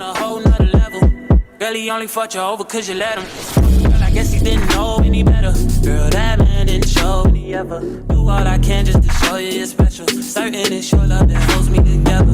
on a whole nother level. Girl, he only fucked you over cause you let him. Girl, I guess he didn't know any better. Girl, that man didn't show any ever. Do all I can just to show you you're special. Certain it's your love that holds me together.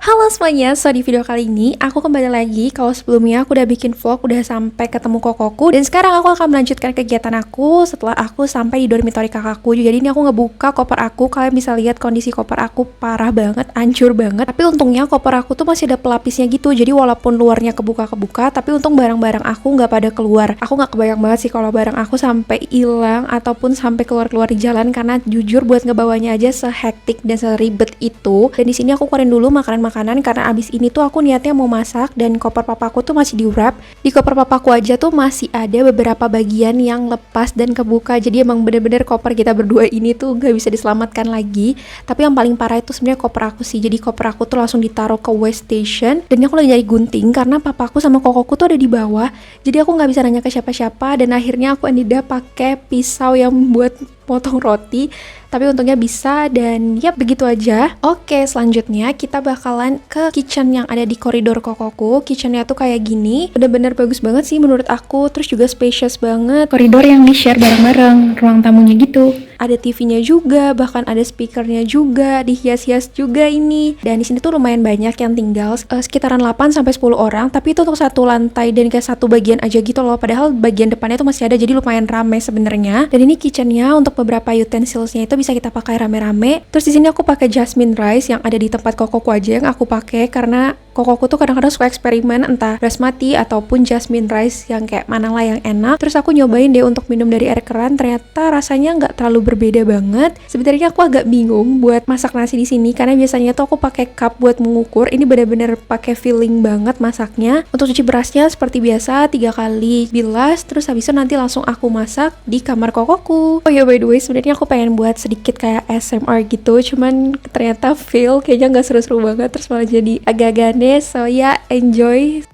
Halo semuanya, so di video kali ini aku kembali lagi. Kalau sebelumnya aku udah bikin vlog, udah sampai ketemu kokoku. Dan sekarang aku akan melanjutkan kegiatan aku setelah aku sampai di dormitory kakakku. Jadi ini aku ngebuka koper aku. Kalian bisa lihat kondisi koper aku parah banget, hancur banget. Tapi untungnya koper aku tuh masih ada pelapisnya gitu. Jadi walaupun luarnya kebuka-kebuka, tapi untung barang-barang aku nggak pada keluar. Aku nggak kebayang banget sih kalau barang aku sampai hilang ataupun sampai keluar-keluar di jalan, karena jujur buat ngebawanya aja sehektik dan seribet itu. Dan di sini aku keluarin dulu makanan karena abis ini tuh aku niatnya mau masak dan koper papaku tuh masih di wrap. Di koper papaku aja tuh masih ada beberapa bagian yang lepas dan kebuka. Jadi emang bener-bener koper kita berdua ini tuh gak bisa diselamatkan lagi. Tapi yang paling parah itu sebenarnya koper aku sih. Jadi koper aku tuh langsung ditaruh ke waste station dan aku lagi nyari gunting karena papaku sama kokoku tuh ada di bawah. Jadi aku nggak bisa nanya ke siapa-siapa dan akhirnya aku ended up pakai pisau yang buat potong roti. Tapi untungnya bisa dan ya begitu aja. Oke, selanjutnya kita bakalan ke kitchen yang ada di koridor kokoku. Kitchennya tuh kayak gini, bener-bener bagus banget sih menurut aku. Terus juga spacious banget. Koridor yang di-share bareng-bareng, ruang tamunya gitu. Ada TV-nya juga, bahkan ada speakernya juga, dihias-hias juga ini. Dan di sini tuh lumayan banyak yang tinggal, sekitaran 8 sampai 10 orang, tapi itu untuk satu lantai dan kayak satu bagian aja gitu loh. Padahal bagian depannya tuh masih ada, jadi lumayan rame sebenarnya. Dan ini kitchennya untuk beberapa utensils-nya itu bisa kita pakai rame-rame. Terus di sini aku pakai jasmine rice yang ada di tempat kokoku aja yang aku pakai karena kokoku tuh kadang-kadang suka eksperimen entah basmati ataupun jasmine rice yang kayak mana lah yang enak. Terus aku nyobain deh untuk minum dari air keran, ternyata rasanya nggak terlalu berbeda banget. Sebenarnya aku agak bingung buat masak nasi di sini karena biasanya tuh aku pakai cup buat mengukur. Ini bener-bener pakai feeling banget masaknya. Untuk cuci berasnya seperti biasa 3 kali bilas, terus habis itu nanti langsung aku masak di kamar kokoku. Oh ya, by the way, sebenarnya aku pengen buat sedikit kayak ASMR gitu, cuman ternyata fail, kayaknya nggak seru-seru banget, terus malah jadi agak-agak aneh. So ya, enjoy.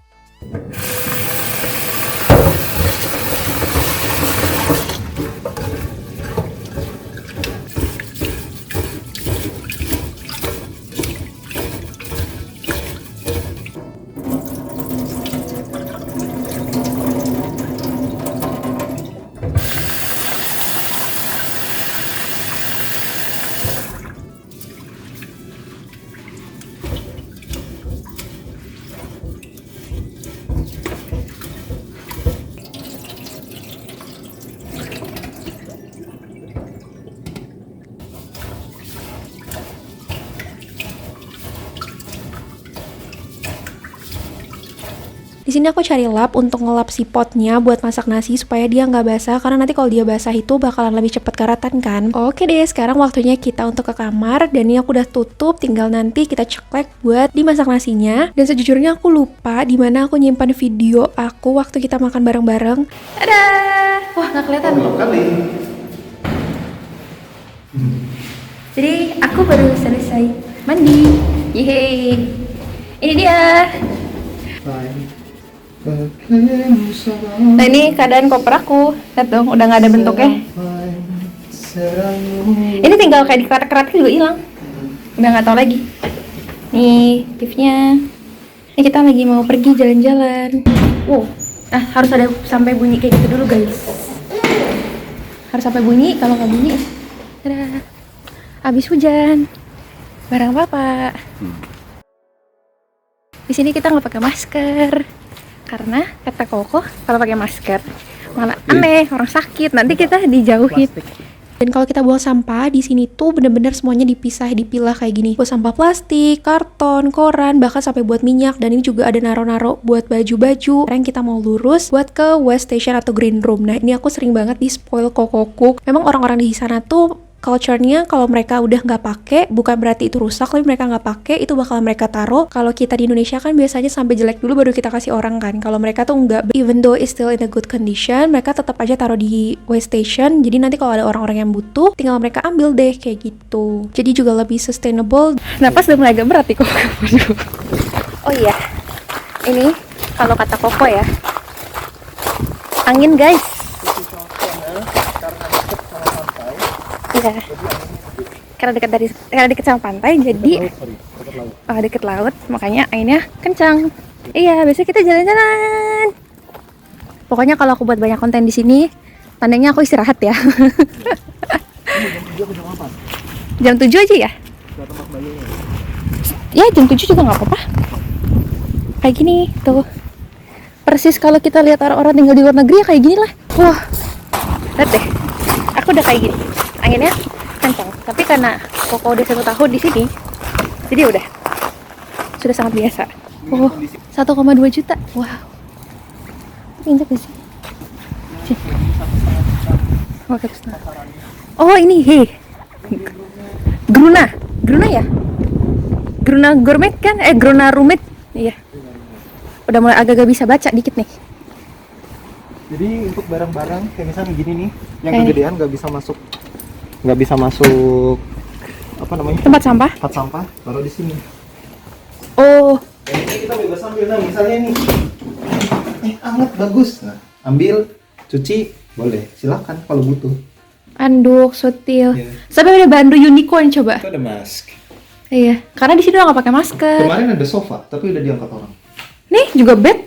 Di sini aku cari lap untuk ngelap si potnya buat masak nasi supaya dia nggak basah, karena nanti kalau dia basah itu bakalan lebih cepat karatan kan. Oke deh, sekarang waktunya kita untuk ke kamar dan ini aku udah tutup, tinggal nanti kita ceklek buat dimasak nasinya. Dan sejujurnya aku lupa di mana aku nyimpan video aku waktu kita makan bareng-bareng. Ada, wah nggak kelihatan. Jadi aku baru selesai mandi. Yeay, ini dia. Nah ini keadaan koper aku, lihat dong, udah nggak ada bentuknya. Ini tinggal kayak dikerat-kerat juga hilang, udah nggak tahu lagi. Nih tipsnya, ini kita lagi mau pergi jalan-jalan. Wow, nah harus ada sampai bunyi kayak gitu dulu guys. Harus sampai bunyi, kalau nggak bunyi, dadah. Abis hujan, barang papa. Di sini kita nggak pakai masker. Karena kata Koko kalau pakai masker malah aneh, orang sakit, nanti kita dijauhin. Dan kalau kita buang sampah di sini tuh bener-bener semuanya dipilah kayak gini. Buat sampah plastik, karton, koran, bahkan sampai buat minyak. Dan ini juga ada naro-naro buat baju-baju. Sekarang kita mau lurus buat ke waste station atau green room. Nah ini aku sering banget di spoil Kokoku. Memang orang-orang di sana tuh culture-nya kalau mereka udah nggak pakai, bukan berarti itu rusak, tapi mereka nggak pakai itu bakal mereka taruh. Kalau kita di Indonesia kan biasanya sampai jelek dulu baru kita kasih orang kan. Kalau mereka tuh nggak, even though it's still in a good condition, mereka tetap aja taruh di waste station. Jadi nanti kalau ada orang-orang yang butuh, tinggal mereka ambil deh kayak gitu. Jadi juga lebih sustainable. Napas udah mulai agak berat nih kok. Oh iya, ini kalau kata Koko ya, angin guys. Iya, karena dekat sama pantai jadi deket laut, makanya anginnya kencang. Iya, biasanya kita jalan-jalan. Pokoknya kalau aku buat banyak konten di sini, tandanya aku istirahat ya. Jam 7 aja ya? Ya, jam 7 juga nggak apa-apa. Kayak gini, tuh. Persis kalau kita lihat orang-orang tinggal di luar negeri ya kayak gini lah. Wah, lihat deh. Aku udah kayak gini. Anginnya kencang. Tapi karena Koko udah 1 tahun di sini, jadi udah. Sudah sangat biasa. Oh, 1,2 juta. Wow. Injak gak sih? Oh, ini, hei. Gruna ya? Gruna gourmet kan? Gruna rumit. Iya. Udah mulai agak-agak bisa baca dikit nih. Jadi untuk barang-barang kayak misalnya gini nih, yang Kayak kegedean nggak bisa masuk apa namanya? Tempat sampah? Tempat sampah, taruh di sini. Oh, Ini kita bebas ambil, nah misalnya nih, anget bagus, nah ambil, cuci, boleh, silakan kalau butuh. anduk, sutil. Iya. Sampai ada bandu unicorn coba. Itu ada mask. Iya, karena di sini udah nggak pakai masker. Kemarin ada sofa, tapi udah diangkat orang. Nih juga bed,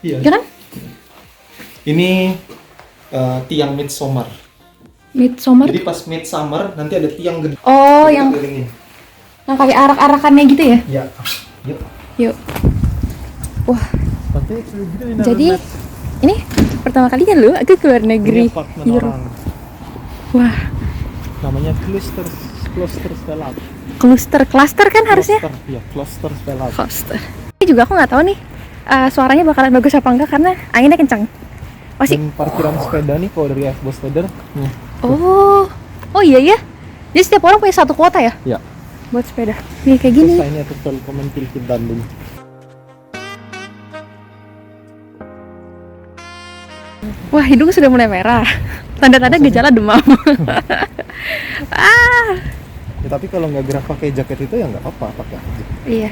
Iya. ya kan? Ini tiang midsummer. Midsummer. Jadi pas midsummer nanti ada tiang gede. Oh, Kita yang kelilingin. kayak arak-arakannya gitu ya? Ya. Yuk. Yuk. Wah, jadi ini pertama kalinya lu aku keluar negeri. Europe. Wah, Namanya cluster velap. cluster kan harusnya? Ya, cluster velap. Cluster. Ini juga aku nggak tahu nih suaranya bakalan bagus apa enggak karena anginnya kencang. Masih. Dan parkiran sepeda nih kalau dari F Bosteder. Nih. Oh iya ya. Jadi setiap orang punya 1 kuota ya? Ya. Buat sepeda. Nih kayak gini. Ini untuk Telkomsel Tilkit Bandung. Wah, hidung sudah mulai merah. Tanda-tanda gejala demam. Ya, tapi kalau nggak gerah pakai jaket itu ya nggak apa-apa pakai aja. Iya.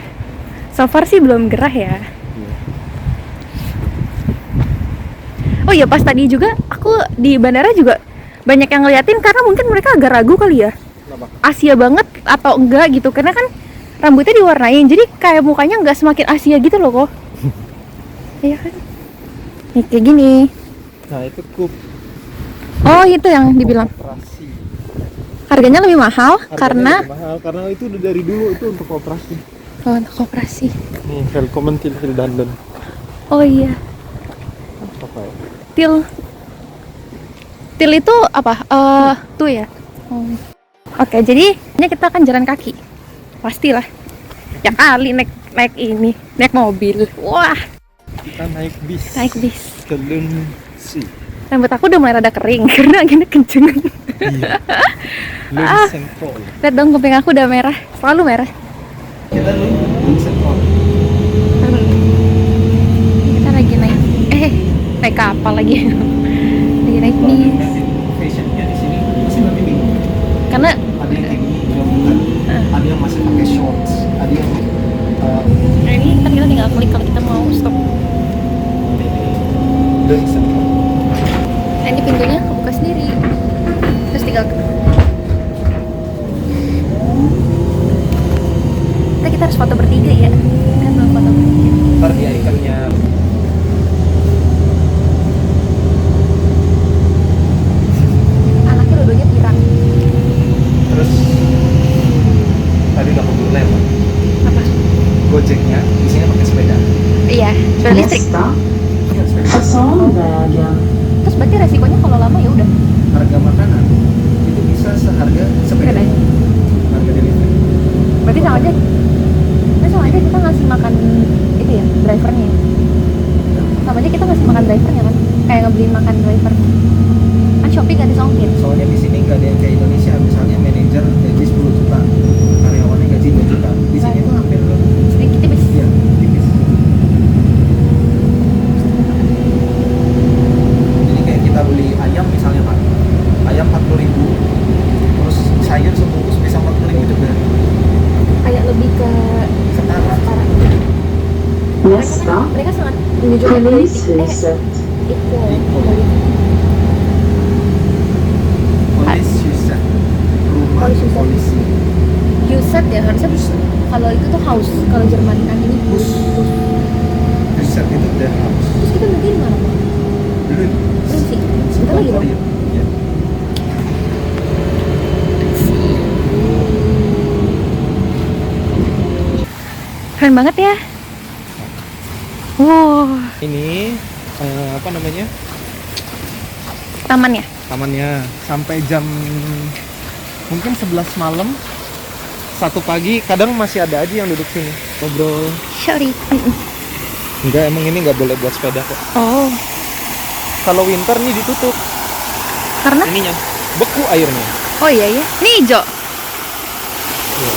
So far sih belum gerah ya. Iya. Oh iya, pas tadi juga aku di bandara juga banyak yang ngeliatin karena mungkin mereka agak ragu kali ya. Kenapa? Asia banget atau enggak gitu. Karena kan rambutnya diwarnain. Jadi kayak mukanya nggak semakin Asia gitu loh kok. Iya kan? Nih kayak gini. Nah itu kup Oh, itu yang dibilang. operasi. Harganya lebih mahal Harganya karena lebih mahal karena itu udah dari dulu itu untuk operasi. oh, untuk koperasi. Nih Telkomsel Tilkit Bandung. Oh iya. Apa ya? Til itu apa? Tuh ya. Oh. Oke, jadi ini kita akan jalan kaki. Pastilah. Ya kali naik mobil. Wah, Kita naik bis. naik bis. Ke Lunsi. Rambut aku udah mulai rada kering karena anginnya kenceng. Iya. Lunsengkol. Lihat dong kuping aku udah merah, selalu merah. Kita Lunsengkol. Kita lagi naik kapal lagi. Lagi naik bis. Fashionnya di sini masih lebih bingung. Karena Ada yang kayak gini, yang bukan. Ada yang masih pakai shorts. Ada yang ini kan kita tinggal klik kalau kita mau stop. Lunsengkol. Nah, ini pintunya kebuka sendiri. Terus tinggal kita harus foto bertiga ya. Kita belum foto bertiga. Ntar di ikonnya Anaknya dua-duanya pirang. terus tadi nggak perlu lewat. Apa? Gojeknya di sini pakai sepeda. Iya, sepeda listrik. Terus berarti resikonya kalau lama ya udah. Harga makanan itu bisa seharga sepeda. Sepedanya. Harga delivery. Berarti sama aja. Nah, sama aja kita ngasih makan itu ya, drivernya. Sama aja kita ngasih makan drivernya kan. Kayak ngebeliin makan driver. Kan Shopee gak disongkin. Soalnya di sini nggak ada yang kayak Indonesia, misalnya manajer gaji 10 juta, karyawannya gaji 2 juta. Di sini tuh hampir Sedikit tipis. ya tipis. Jadi kayak kita beli ayam misalnya Pak, ayam 40.000, terus sayur sebungkus bisa 40.000 juga. Kayak lebih ke Setara. mereka sangat menunjukkan Polisi Yuset, rumah Polisi Yuset. polisi. Yuset ya harusnya. Kalau itu tuh house, kalau Jerman kan ini bus. Keren sih. Bentar lagi dong. Iya. Keren banget ya. Wow, Ini apa namanya? tamannya. Tamannya sampai jam mungkin 11 malam, 1 pagi, kadang masih ada aja yang duduk sini ngobrol. Sorry. Enggak, emang ini nggak boleh buat sepeda kok. Oh, Kalau winter nih ditutup karena? ininya, beku airnya. Oh iya ya. Ini hijau. Iya.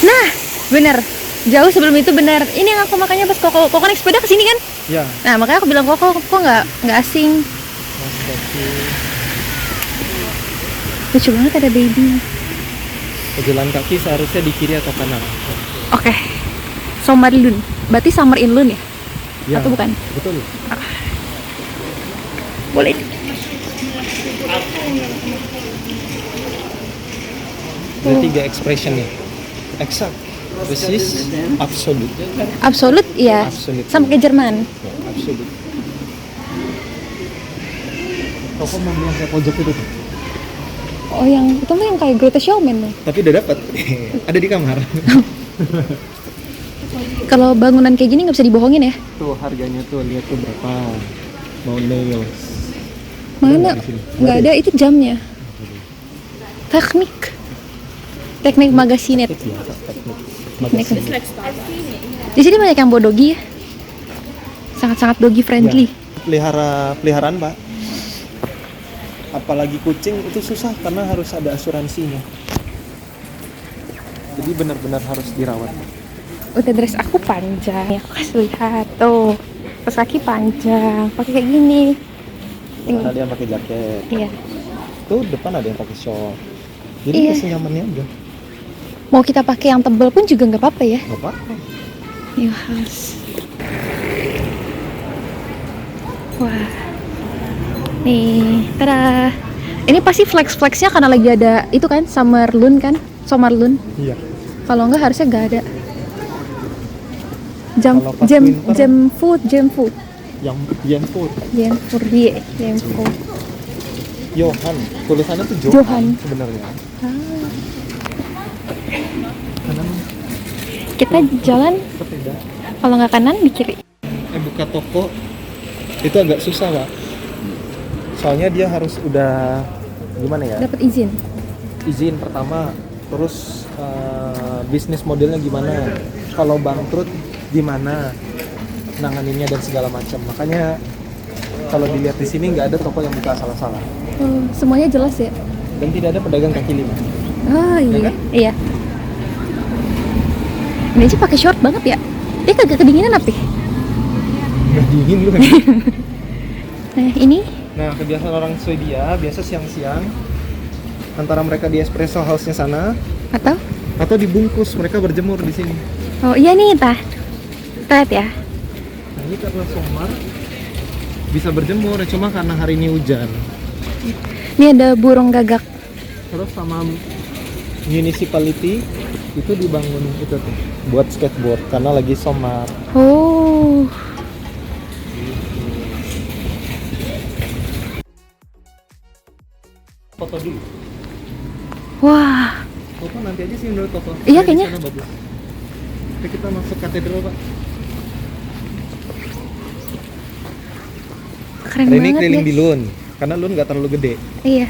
Nah, bener. Jauh sebelum itu bener. Ini yang aku makanya pas Koko naik sepeda kesini kan. Ya, Nah, makanya aku bilang kok nggak asing. masih beku. Lucu banget ada baby. Pejalan kaki seharusnya di kiri atau kanan. Oke. Somarlun. Berarti Summer in Lun ya? Ya, Atau bukan? betul. Boleh. Ada 3 expressionnya. Exact, precis, absolut. Absolut ya. Absolut. Sama kayak Jerman. Ya, absolut. Koko mau bilang kayak pojok itu tuh. Oh, yang itu mah yang kayak Greatest Showman loh. Tapi udah dapat. Ada di kamar. Kalau bangunan kayak gini nggak bisa dibohongin ya. Tuh harganya tuh, lihat tuh berapa. Mau nails. Mana? Di sini. Nggak ada, itu jamnya. Teknik magasinet. Biasa, teknik. Teknik. Di sini banyak yang bawa dogi ya. Sangat-sangat dogi friendly. Peliharaan, Pak. Apalagi kucing itu susah karena harus ada asuransinya. Jadi benar-benar harus dirawat. Udah dress aku panjang. Ya, aku kasih lihat tuh. Pas kaki panjang, pakai kayak gini. Ada yang pakai jaket. Iya. Tuh depan ada yang pakai short. Jadi Iya. senyamannya aja. Mau kita pakai yang tebal pun juga nggak apa-apa ya. Gak apa-apa. New house. Wah. Nih, tada. Ini pasti flex-flexnya karena lagi ada itu kan, Summerlun kan? Somarlun. Iya. Kalau enggak harusnya nggak ada. Jam Kalau pas jam winter- jam food. Yang Jenfood. Jam food. Johan. Tulisannya tuh Johan. Johan sebenarnya. Ah. Kanan Kita jalan sepeda. kalau nggak kanan di kiri. Buka toko itu agak susah, Pak. Soalnya dia harus udah gimana ya? Dapat izin. Izin pertama, terus bisnis modelnya gimana? Kalau bangkrut gimana? Nanganinnya dan segala macam. Makanya kalau dilihat di sini nggak ada toko yang buka salah-salah. Oh, semuanya jelas ya. Dan tidak ada pedagang kaki lima. Ah, iya. kan? Iya. Ini aja pakai short banget ya. Dia kagak kedinginan apa? Udah dingin lu kan? Nah, ini Nah, kebiasaan orang Swedia biasa siang-siang antara mereka di espresso house-nya sana atau dibungkus, mereka berjemur di sini. oh iya nih tah. Lihat ya. Nah, ini karena somar bisa berjemur, cuma karena hari ini hujan. Ini ada burung gagak. Terus sama municipality itu dibangun itu tuh buat skateboard karena lagi somar. Oh. Foto dulu. Wah. Foto nanti aja sih menurut foto. Iya, Di kayaknya. sana bagus. Oke, kita masuk katedral, Pak. Keren Hari ini banget keliling guys. di Lund, karena Lund nggak terlalu gede. Iya.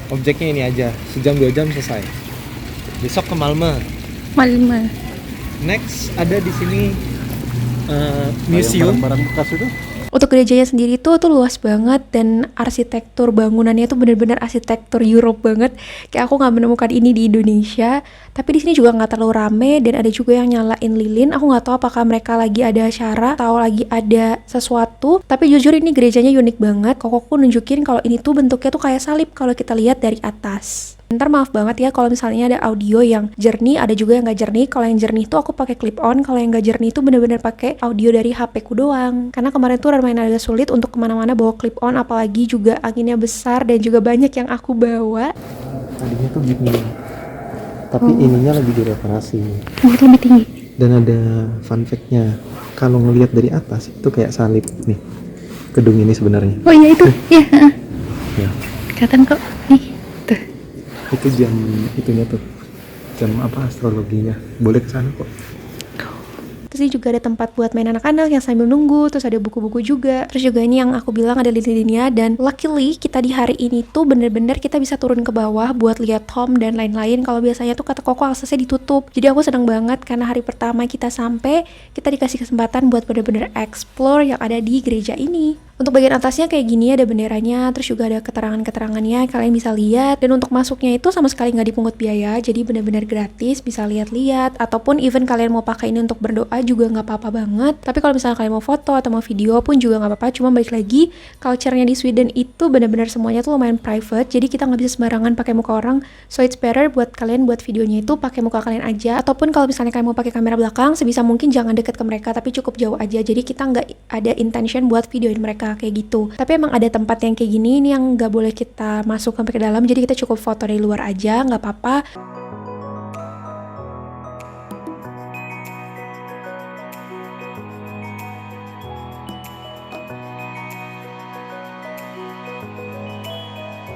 Objeknya ini aja, sejam 2 jam selesai. Besok ke Malmö. Malmö. Next ada di sini museum. Barang bekas itu. Untuk gerejanya sendiri tuh luas banget dan arsitektur bangunannya tuh bener-bener arsitektur Europe banget. Kayak aku nggak menemukan ini di Indonesia. Tapi di sini juga nggak terlalu rame dan ada juga yang nyalain lilin. Aku nggak tahu apakah mereka lagi ada acara atau lagi ada sesuatu. Tapi jujur ini gerejanya unik banget. Kokoku nunjukin kalau ini tuh bentuknya tuh kayak salib kalau kita lihat dari atas. Ntar maaf banget ya kalau misalnya ada audio yang jernih, ada juga yang nggak jernih. Kalau yang jernih tuh aku pakai clip on, kalau yang nggak jernih tuh bener-bener pakai audio dari HP ku doang. Karena kemarin tuh lumayan agak sulit untuk kemana-mana bawa clip on, apalagi juga anginnya besar dan juga banyak yang aku bawa. Tadinya tuh gini, tapi ininya lagi direparasi. Mungkin lebih tinggi. Dan ada fun fact-nya, kalau ngelihat dari atas itu kayak salib nih. gedung ini sebenarnya. Oh iya itu, ya. Ya. Kelihatan kok, nih, tuh. Itu jam itunya tuh. Jam apa astrologinya. Boleh ke sana kok. Terus ini juga ada tempat buat main anak-anak yang sambil nunggu, terus ada buku-buku juga. Terus juga ini yang aku bilang ada lilin-lilinnya, dan luckily kita di hari ini tuh bener-bener kita bisa turun ke bawah buat lihat Tom dan lain-lain. Kalau biasanya tuh kata Koko aksesnya ditutup. Jadi aku seneng banget karena hari pertama kita sampai, kita dikasih kesempatan buat bener-bener explore yang ada di gereja ini. Untuk bagian atasnya kayak gini ada benderanya, terus juga ada keterangan-keterangannya, kalian bisa lihat. Dan untuk masuknya itu sama sekali nggak dipungut biaya, jadi benar-benar gratis, bisa lihat-lihat. Ataupun even kalian mau pakai ini untuk berdoa juga nggak apa-apa banget. Tapi kalau misalnya kalian mau foto atau mau video pun juga nggak apa-apa. Cuma balik lagi, culture-nya di Sweden itu benar-benar semuanya tuh lumayan private, jadi kita nggak bisa sembarangan pakai muka orang. So it's better buat kalian buat videonya itu pakai muka kalian aja. Ataupun kalau misalnya kalian mau pakai kamera belakang, sebisa mungkin jangan deket ke mereka, tapi cukup jauh aja. Jadi kita nggak ada intention buat videoin mereka kayak gitu. Tapi emang ada tempat yang kayak gini ini yang nggak boleh kita masuk sampai ke dalam, jadi kita cukup foto dari luar aja, nggak apa-apa.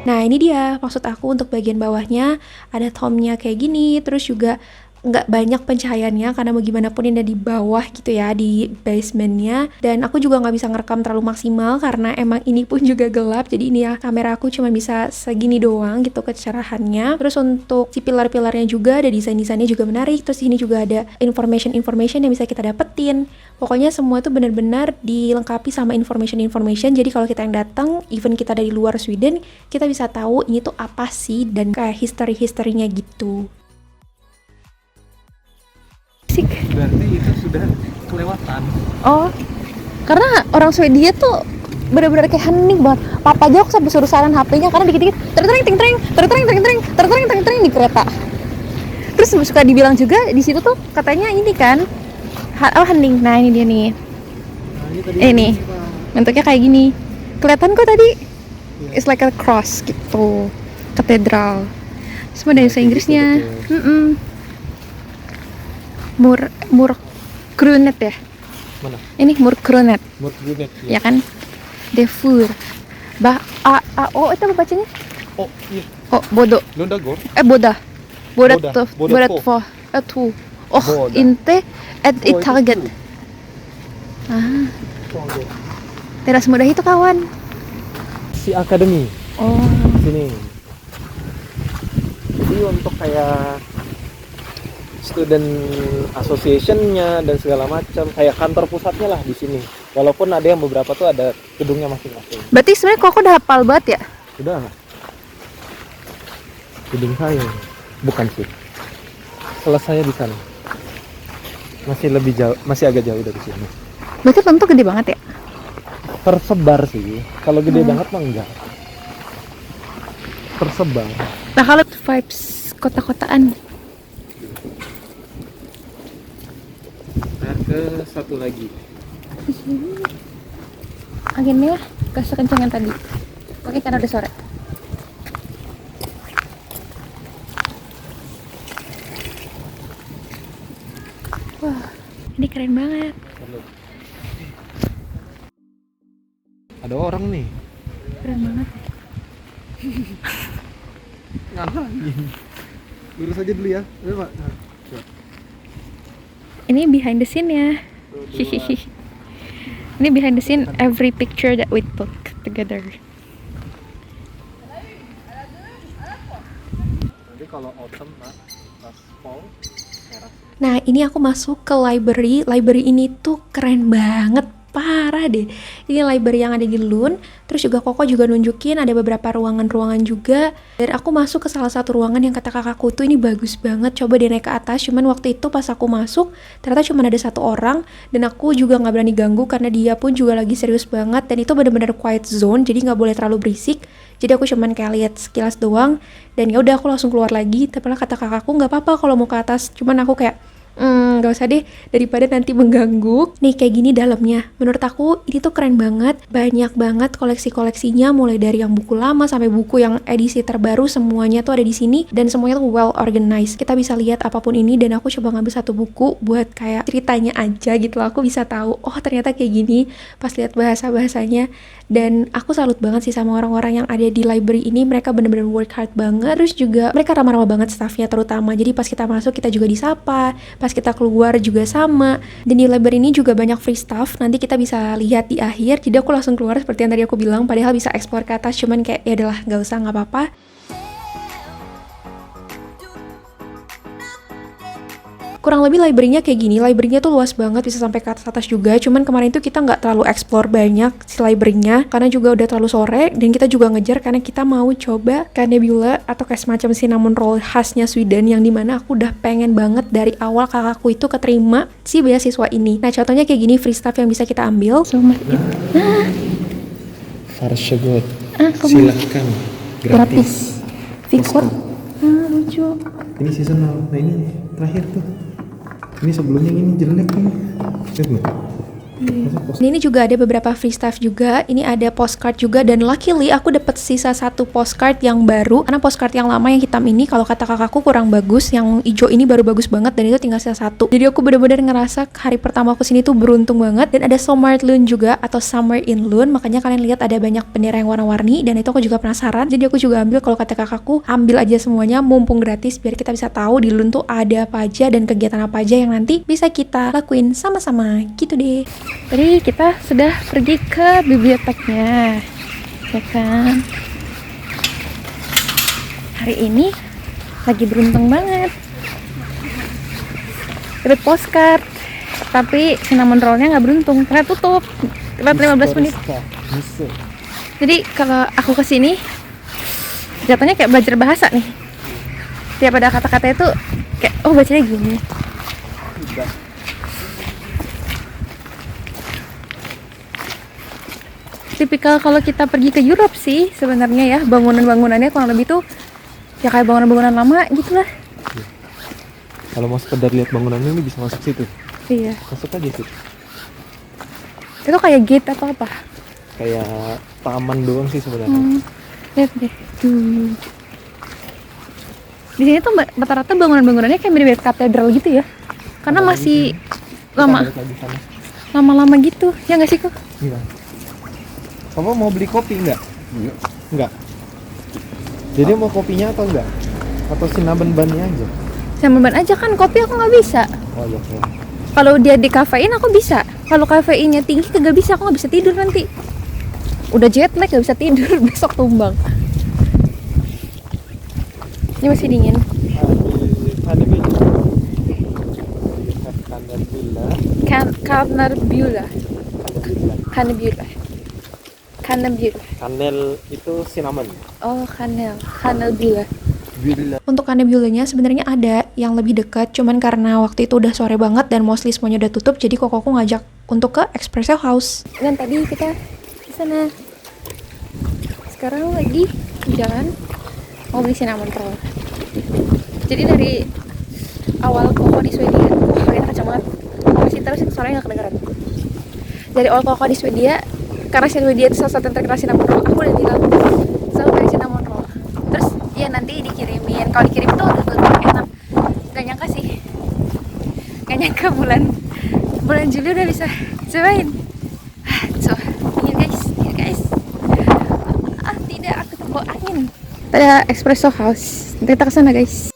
Nah ini dia maksud aku, untuk bagian bawahnya ada tomnya kayak gini, terus juga nggak banyak pencahayaannya karena mau gimana pun ini ada di bawah gitu ya, di basementnya. Dan aku juga nggak bisa ngerekam terlalu maksimal karena emang ini pun juga gelap, jadi ini ya kamera aku cuma bisa segini doang gitu kecerahannya. Terus untuk si pilar-pilarnya juga ada desain-desainnya juga menarik. Terus ini juga ada information yang bisa kita dapetin. Pokoknya semua tuh benar-benar dilengkapi sama information. Jadi kalau kita yang datang, even kita dari luar Sweden, kita bisa tahu ini tuh apa sih dan kayak history-nya gitu. Berarti itu sudah kelewatan. Oh, karena orang Swedia tuh bener-bener kayak hening banget. Papa aja aku sampai suruh silent HP-nya karena dikit-dikit tertering di kereta. Terus suka dibilang juga di situ tuh katanya ini kan hening. Nah ini dia nih. Ini bentuknya kayak gini. Kelihatan kok tadi? It's like a cross gitu. Katedral. Semua ada bahasa Inggrisnya. Murkrunet ya? Mana? Ini Murkrunet. Murkrunet Ya kan? Defur. Oh itu apa bacanya? Oh iya. Oh, bodoh. Lundagor. Boda. Bodat Boda två. Tu. Oh, Boda. inte ett i taget. Tidak semudah itu kawan. Si Akademi. Oh. Sini. Jadi untuk kayak student association-nya dan segala macam, kayak kantor pusatnya lah di sini. Walaupun ada yang beberapa tuh ada gedungnya masing-masing. Berarti sebenarnya kok udah hafal banget ya? Udah lah. Gedung saya. Bukan sih. Selesainya di sana. Masih lebih jauh, masih agak jauh dari sini. Berarti tentu gede banget ya? Tersebar sih. Kalau gede banget mah enggak. Tersebar. Nah kalau vibes kota-kotaan, Nah, ke satu lagi. anginnya gak sekencang yang tadi. Oke, karena udah sore. Wah, ini keren banget. Ada orang nih. Keren banget. Ngapain? Lurus aja dulu ya. Ayo, Pak. Nah, Ini behind the scene ya. Hihihi. Ini behind the scene every picture that we took together. nanti kalau autumn, Pak, pas fall, teras. Nah, ini aku masuk ke library. Library ini tuh keren banget. Parah deh. Ini library yang ada di Lund. Terus juga Koko juga nunjukin ada beberapa ruangan-ruangan juga. Dan aku masuk ke salah satu ruangan yang kata kakakku tuh ini bagus banget. Coba deh naik ke atas. Cuman waktu itu pas aku masuk, ternyata cuma ada satu orang. Dan aku juga gak berani ganggu karena dia pun juga lagi serius banget. Dan itu bener-bener quiet zone, jadi gak boleh terlalu berisik. Jadi aku cuman kayak lihat sekilas doang. Dan ya udah aku langsung keluar lagi. Tapi lah kata kakakku gak apa-apa kalau mau ke atas. Cuman aku kayak Gak usah deh, daripada nanti mengganggu. Nih kayak gini dalamnya. Menurut aku ini tuh keren banget. Banyak banget koleksi-koleksinya, mulai dari yang buku lama sampai buku yang edisi terbaru, semuanya tuh ada di sini dan semuanya tuh well organized. Kita bisa lihat apapun ini dan aku coba ngambil satu buku buat kayak ceritanya aja gitu loh. Aku bisa tahu, oh ternyata kayak gini pas lihat bahasa-bahasanya. Dan aku salut banget sih sama orang-orang yang ada di library ini. Mereka bener-bener work hard banget. Terus juga mereka ramah-ramah banget staffnya terutama. Jadi pas kita masuk kita juga disapa, pas kita keluar juga sama. Dan di library ini juga banyak free stuff. Nanti kita bisa lihat di akhir. Jadi aku langsung keluar seperti yang tadi aku bilang. Padahal bisa explore ke atas, cuman kayak ya adalah gak usah, gak apa-apa. Kurang lebih library-nya kayak gini. Library-nya tuh luas banget, bisa sampai ke atas juga. Cuman kemarin tuh kita nggak terlalu explore banyak si library-nya karena juga udah terlalu sore dan kita juga ngejar karena kita mau coba Canebula atau kayak semacam cinnamon roll khasnya Sweden yang dimana aku udah pengen banget dari awal kakakku itu keterima si beasiswa ini. Nah contohnya kayak gini free stuff yang bisa kita ambil. Varsågod. Silahkan. Gratis. Fikut. Lucu. Ini seasonal. Nah ini terakhir tuh. Ini sebelumnya ini jelek nih. Lihat nih. Ini juga ada beberapa free stuff juga. Ini ada postcard juga dan luckily aku dapat sisa satu postcard yang baru karena postcard yang lama yang hitam ini kalau kata kakakku kurang bagus. Yang hijau ini baru bagus banget dan itu tinggal sisa satu. Jadi aku benar-benar ngerasa hari pertama aku sini tuh beruntung banget. Dan ada Sommarlund juga atau Summer in Lund. Makanya kalian lihat ada banyak bendera yang warna-warni dan itu aku juga penasaran. Jadi aku juga ambil, kalau kata kakakku ambil aja semuanya mumpung gratis biar kita bisa tahu di Lund tuh ada apa aja dan kegiatan apa aja yang nanti bisa kita lakuin sama-sama gitu deh. Tadi kita sudah pergi ke biblioteknya, ya kan? Hari ini lagi beruntung banget. Dapat postcard, tapi cinnamon roll-nya nggak beruntung karena tutup. Lewat 15 menit. Jadi kalau aku kesini, jatuhnya kayak belajar bahasa nih. Tiap ada kata-kata itu kayak, oh bacanya gini. Tipikal kalau kita pergi ke Europe sih sebenarnya ya, bangunan-bangunannya kurang lebih tuh ya kayak bangunan-bangunan lama gitulah. Kalau mau sekedar lihat bangunannya ini bisa masuk situ. Iya. Masuk aja sih. Itu kayak gate atau apa? Kayak taman doang sih sebenarnya. Lihat deh. Tuh. Di sini tuh rata-rata bangunan-bangunannya kayak mirip katedral gitu ya. Karena masih lama-lama gitu. Ya nggak sih kok? Iya. Kamu mau beli kopi enggak? Enggak. Jadi mau kopinya atau enggak? Atau cinnamon bun-nya aja? Cinnamon bun aja kan, kopi aku nggak bisa. Oh iya. Kalau dia di kafein aku bisa. Kalau kafeinnya tinggi kagak bisa, aku nggak bisa tidur nanti. Udah jet lag nggak bisa tidur, besok tumbang. Ini masih dingin. Canebula. Kanel itu cinnamon. Oh, Canebula. Untuk Canebulanya sebenarnya ada yang lebih dekat, cuman karena waktu itu udah sore banget dan mostly semuanya udah tutup, jadi kokoku ngajak untuk ke Espresso House. Dan tadi kita ke sana. Sekarang lagi jalan mau beli cinnamon roll. Jadi dari awal koko di Swedia, kayaknya kacau banget. Masih terus suaranya nggak kedengeran. Dari awal koko di Swedia, karena Swedia itu salah satu yang terkenal cinnamon roll, aku udah bilang selalu dari cinnamon roll. Terus ya nanti dikirimin, kalau dikirim tuh udah enak. Gak nyangka sih, gak nyangka bulan Juli udah bisa cobain. So ini guys. Tidak, aku terbawa angin. Ada Espresso House, nanti kita kesana guys.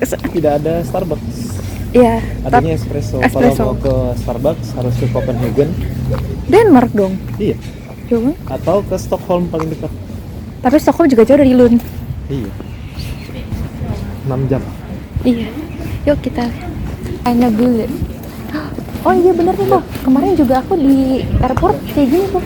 Tidak ada Starbucks. Iya. Adanya espresso. Kalau mau ke Starbucks harus ke Copenhagen. Denmark dong. Iya. Coba. Atau ke Stockholm paling dekat. Tapi Stockholm juga jauh dari Lund. Iya. 6 jam. Iya. Yuk kita Canebula. Oh iya bener nih Bob. Kemarin juga aku di airport kayak gini tuh.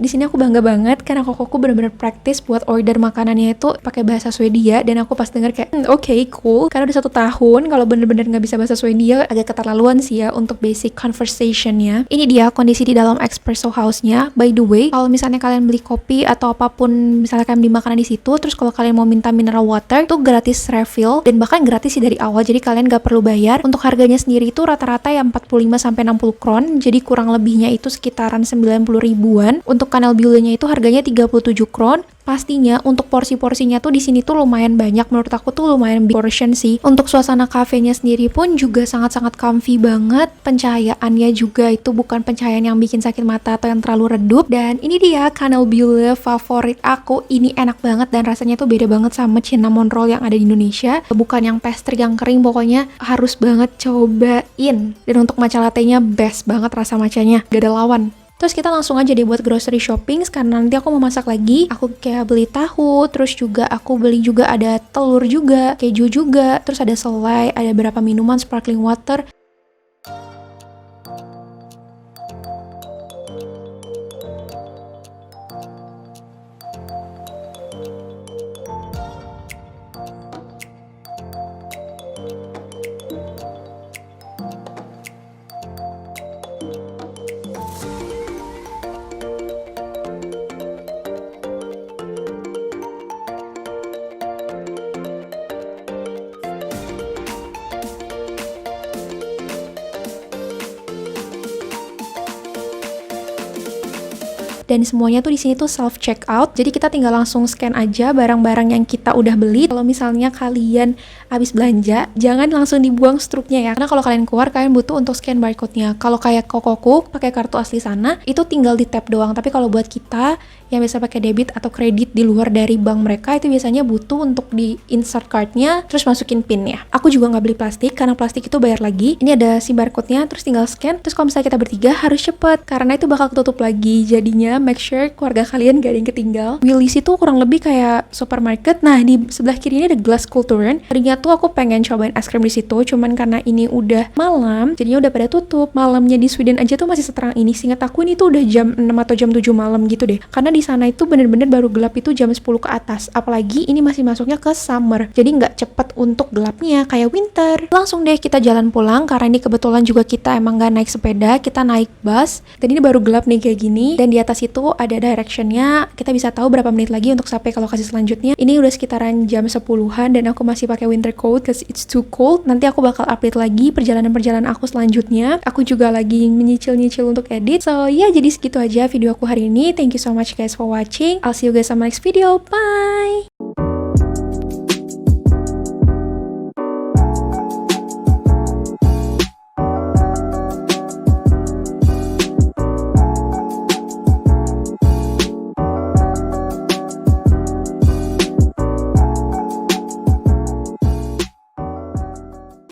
Di sini aku bangga banget karena kokoku benar-benar praktis buat order makanannya itu pakai bahasa Swedia, dan aku pas denger kayak oke, cool, karena udah 1 tahun kalau bener-bener nggak bisa bahasa Swedia agak keterlaluan sih ya untuk basic conversationnya. Ini dia kondisi di dalam espresso house-nya. By the way, kalau misalnya kalian beli kopi atau apapun misalnya kalian beli makanan di situ, terus kalau kalian mau minta mineral water itu gratis refill, dan bahkan gratis sih dari awal, jadi kalian nggak perlu bayar. Untuk harganya sendiri itu rata-rata ya 45-60 kron, jadi kurang lebihnya itu sekitaran 90 ribuan. Untuk Canal Bule-nya itu harganya 37 kron. Pastinya untuk porsi-porsinya tuh di sini tuh lumayan banyak, menurut aku tuh lumayan big portion sih. Untuk suasana kafenya sendiri pun juga sangat-sangat comfy banget. Pencahayaannya juga itu bukan pencahayaan yang bikin sakit mata atau yang terlalu redup. Dan ini dia Canal Bule favorit aku. Ini enak banget dan rasanya tuh beda banget sama cinnamon roll yang ada di Indonesia. Bukan yang pastry yang kering, pokoknya harus banget cobain. Dan untuk matcha latte-nya best banget rasa matchanya, gak ada lawan. Terus kita langsung aja deh buat grocery shopping, karena nanti aku mau masak lagi. Aku kayak beli tahu, terus juga aku beli juga ada telur juga, keju juga, terus ada selai, ada beberapa minuman, sparkling water. Dan semuanya tuh di sini tuh self checkout. Jadi kita tinggal langsung scan aja barang-barang yang kita udah beli. Kalau misalnya kalian habis belanja, jangan langsung dibuang struknya ya. Karena kalau kalian keluar, kalian butuh untuk scan barcode-nya. Kalau kayak Kokoku pakai kartu asli sana, itu tinggal di tap doang. Tapi kalau buat kita yang biasa pakai debit atau kredit di luar dari bank mereka, itu biasanya butuh untuk di insert card-nya, terus masukin PIN-nya. Aku juga nggak beli plastik, karena plastik itu bayar lagi. Ini ada si barcode-nya, terus tinggal scan. Terus kalau misalnya kita bertiga harus cepet, karena itu bakal ketutup lagi. Jadinya make sure keluarga kalian gak ada yang ketinggal. Willy's itu kurang lebih kayak supermarket. Nah, di sebelah kiri ini ada Glass Kulturen. Tadinya tuh aku pengen cobain es krim di situ, cuman karena ini udah malam, jadinya udah pada tutup. Malamnya di Sweden aja tuh masih seterang ini. Seingat aku ini tuh udah jam 6 atau jam 7 malam gitu deh. Karena di sana itu bener-bener baru gelap itu jam 10 ke atas. Apalagi ini masih masuknya ke summer. Jadi nggak cepet untuk gelapnya kayak winter. Langsung deh kita jalan pulang, karena ini kebetulan juga kita emang nggak naik sepeda, kita naik bus. Dan ini baru gelap nih kayak gini. Dan di atas itu ada direction-nya, kita bisa tahu berapa menit lagi untuk sampai ke lokasi selanjutnya. Ini udah sekitaran jam 10-an dan aku masih pakai winter coat cause it's too cold. Nanti aku bakal update lagi perjalanan-perjalanan aku selanjutnya. Aku juga lagi menyicil-nyicil untuk edit. So ya, jadi segitu aja video aku hari ini. Thank you so much guys for watching. I'll see you guys on my next video. Bye!